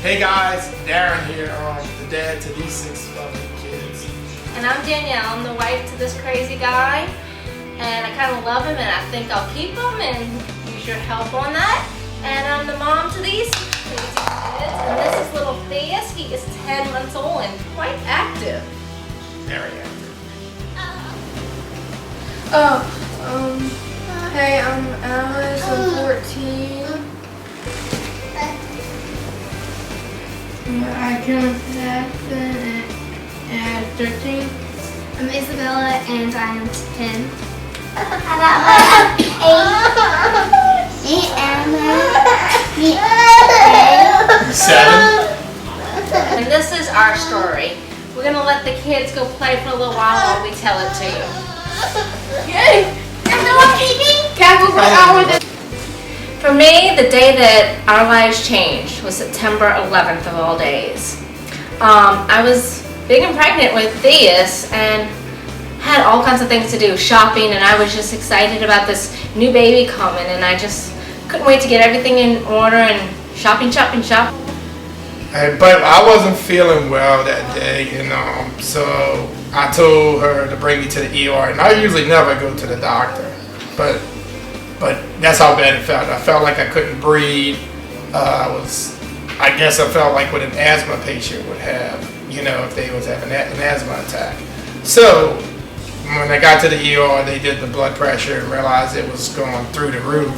Hey guys, Darren here, the dad to these 6 lovely kids. And I'm Danielle, I'm the wife to this crazy guy. And I kind of love him and I think I'll keep him and use your help on that. And I'm the mom to these crazy kids. And this is little Theus, he is 10 months old and quite active. Very active. Hey, I'm Alice, I'm 14. I can happen at 13. I'm Isabella and I am 10. I'm 7. And this is our story. We're going to let the kids go play for a little while we tell it to you. Yay! For me, the day that our lives changed was September 11th of all days. I was big and pregnant with Theus and had all kinds of things to do, shopping, and I was just excited about this new baby coming, and I just couldn't wait to get everything in order and shopping. But I wasn't feeling well that day, so I told her to bring me to the ER, and I usually never go to the doctor, but that's how bad it felt. I felt like I couldn't breathe. I guess I felt like what an asthma patient would have, if they was having an asthma attack. So when I got to the ER, they did the blood pressure and realized it was going through the roof,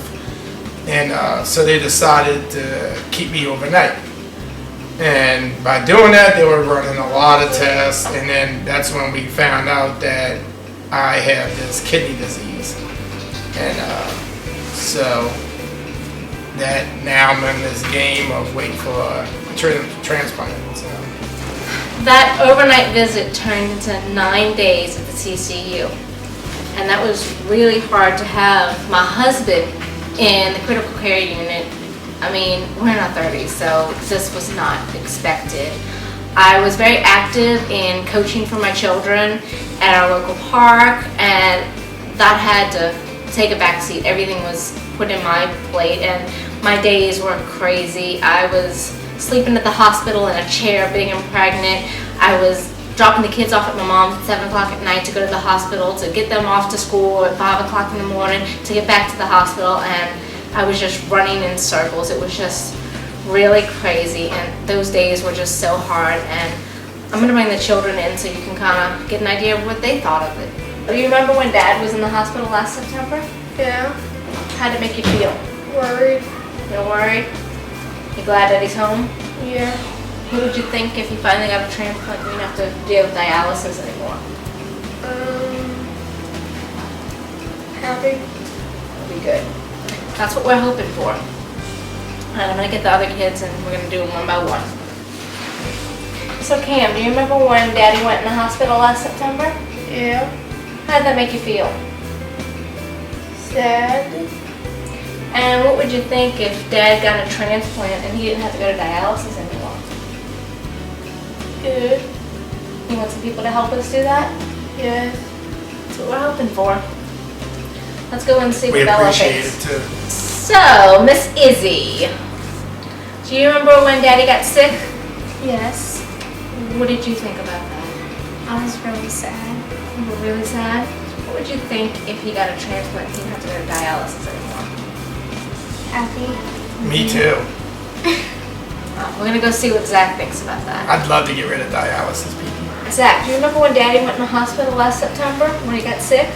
and so they decided to keep me overnight. And by doing that, they were running a lot of tests, and then that's when we found out that I have this kidney disease. And so that now I'm in this game of waiting for a transplant. So. That overnight visit turned into 9 days at the CCU. And that was really hard to have my husband in the critical care unit. I mean, we're in our 30s, so this was not expected. I was very active in coaching for my children at our local park, and that had to take a back seat. Everything was put in my plate, and my days were crazy. I was sleeping at the hospital in a chair, big and pregnant. I was dropping the kids off at my mom's at 7 o'clock at night to go to the hospital, to get them off to school at 5 o'clock in the morning, to get back to the hospital, and I was just running in circles. It was just really crazy, and those days were just so hard. And I'm going to bring the children in so you can kind of get an idea of what they thought of it. Do you remember when Dad was in the hospital last September? Yeah. How'd it make you feel? Worried. You're worried? You glad that he's home? Yeah. What would you think if he finally got a transplant and you didn't have to deal with dialysis anymore? Happy. That'd be good. That's what we're hoping for. And I'm going to get the other kids and we're going to do them one by one. So Cam, do you remember when Daddy went in the hospital last September? Yeah. How did that make you feel? Sad. And what would you think if Dad got a transplant and he didn't have to go to dialysis anymore? Good. You want some people to help us do that? Yes. That's what we're hoping for. Let's go and see We what Bella appreciate thinks. it too. So, Miss Izzy, do you remember when Daddy got sick? Yes. What did you think about that? I was really sad. You were really sad? What would you think if he got a transplant and he didn't have to go to dialysis anymore? Happy. Me too. We're going to go see what Zach thinks about that. I'd love to get rid of dialysis people. Zach, do you remember when Daddy went in the hospital last September when he got sick? I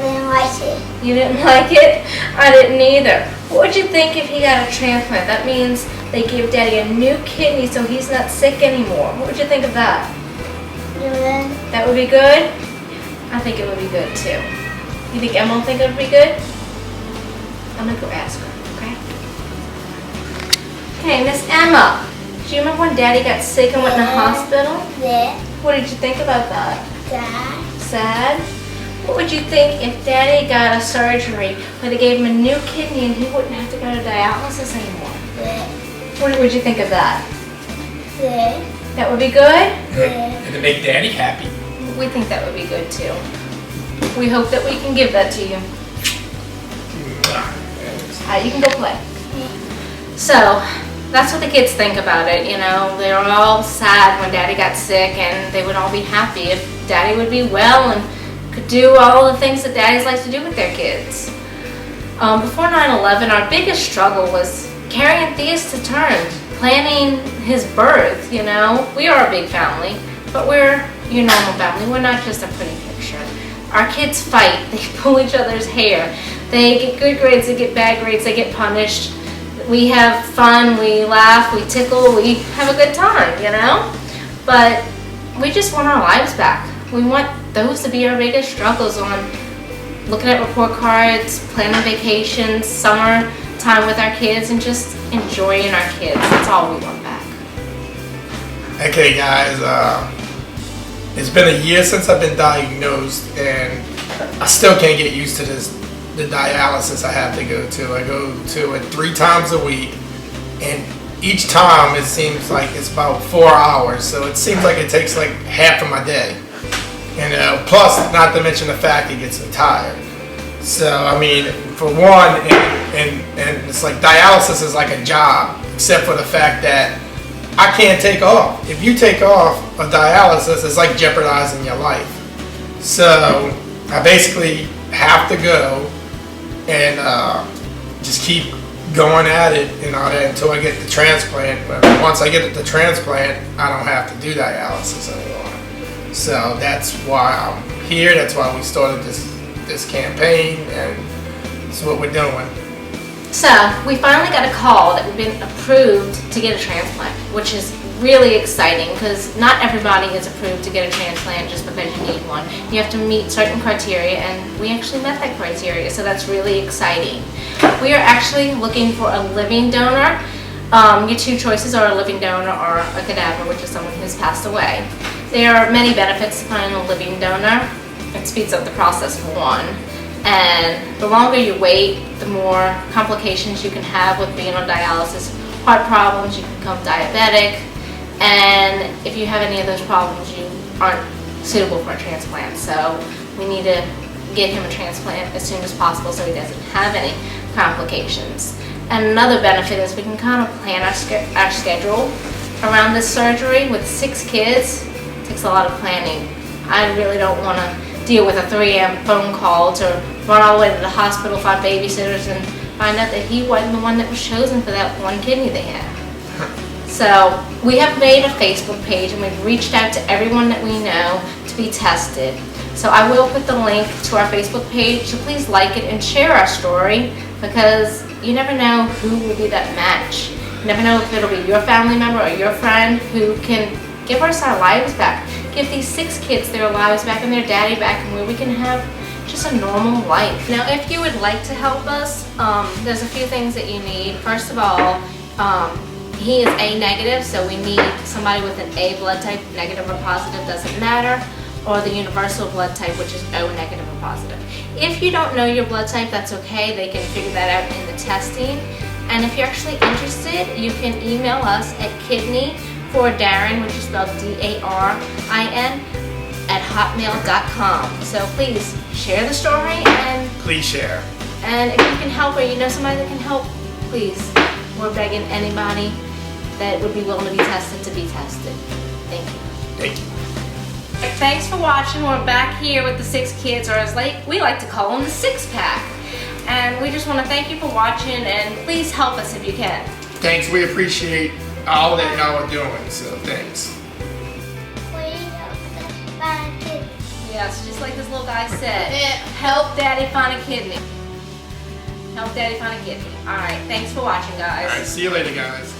didn't like it. You didn't like it? I didn't either. What would you think if he got a transplant? That means they give Daddy a new kidney so he's not sick anymore. What would you think of that? Good. That would be good? I think it would be good too. You think Emma will think it would be good? I'm gonna go ask her, okay? Okay, Miss Emma, do you remember when Daddy got sick and went in the hospital? Yeah. What did you think about that? Sad. Sad? What would you think if Daddy got a surgery where they gave him a new kidney and he wouldn't have to go to dialysis anymore? Yeah. What would you think of that? Yeah. That would be good? Yeah. And to make Daddy happy. We think that would be good too. We hope that we can give that to you. You can go play. So, that's what the kids think about it, you know. They were all sad when Daddy got sick, and they would all be happy if Daddy would be well and could do all the things that daddies like to do with their kids. Before 9/11, our biggest struggle was carrying Theus to term, planning his birth, you know. We are a big family, but we're your normal family. We're not just a pretty picture. Our kids fight, they pull each other's hair, they get good grades, they get bad grades, they get punished. We have fun, we laugh, we tickle, we have a good time, you know? But we just want our lives back. We want those to be our biggest struggles, on looking at report cards, planning vacations, summer time with our kids, and just enjoying our kids. That's all we want back. Okay guys, it's been a year since I've been diagnosed, and I still can't get used to the dialysis I have to go to. I go to it 3 times a week, and each time it seems like it's about 4 hours, so it seems like it takes like half of my day. And plus, not to mention the fact it gets me tired. So I mean, for one, and it's like dialysis is like a job, except for the fact that I can't take off. If you take off a dialysis, it's like jeopardizing your life. So I basically have to go and just keep going at it, you know, until I get the transplant. But once I get the transplant, I don't have to do dialysis anymore. So that's why I'm here. That's why we started this campaign, and that's what we're doing. So we finally got a call that we've been approved to get a transplant, which is really exciting because not everybody is approved to get a transplant just because you need one. You have to meet certain criteria, and we actually met that criteria, so that's really exciting. We are actually looking for a living donor. Your 2 choices are a living donor or a cadaver, which is someone who's passed away. There are many benefits to finding a living donor. It speeds up the process for one. And the longer you wait, the more complications you can have with being on dialysis. Heart problems, you can become diabetic, and if you have any of those problems, you aren't suitable for a transplant. So we need to get him a transplant as soon as possible so he doesn't have any complications. And another benefit is we can kind of plan our schedule around this surgery. With 6 kids, it takes a lot of planning. I really don't want to deal with a 3 a.m. phone call to run all the way to the hospital, find babysitters, and find out that he wasn't the one that was chosen for that one kidney they had. So we have made a Facebook page, and we've reached out to everyone that we know to be tested. So I will put the link to our Facebook page, so please like it and share our story, because you never know who will be that match. You never know if it'll be your family member or your friend who can give us our lives back. Give these 6 kids their lives back and their daddy back, and where we can have just a normal life. Now, if you would like to help us, there's a few things that you need. First of all, he is A negative, so we need somebody with an A blood type, negative or positive, doesn't matter, or the universal blood type, which is O negative or positive. If you don't know your blood type, that's okay. They can figure that out in the testing. And if you're actually interested, you can email us at kidney for Darren, which is spelled DARIN, @hotmail.com. So please share the story, and Please share. if you can help, or you know somebody that can help, please. We're begging anybody that would be willing to be tested to be tested. Thank you. Thank you. Thanks for watching. We're back here with the 6 kids, or as we like to call them, the 6-pack. And we just want to thank you for watching, and please help us if you can. Thanks. We appreciate all that y'all are doing. So thanks. Yes, just like this little guy said. Help Daddy find a kidney. Help Daddy find a kidney. All right. Thanks for watching, guys. All right. See you later, guys.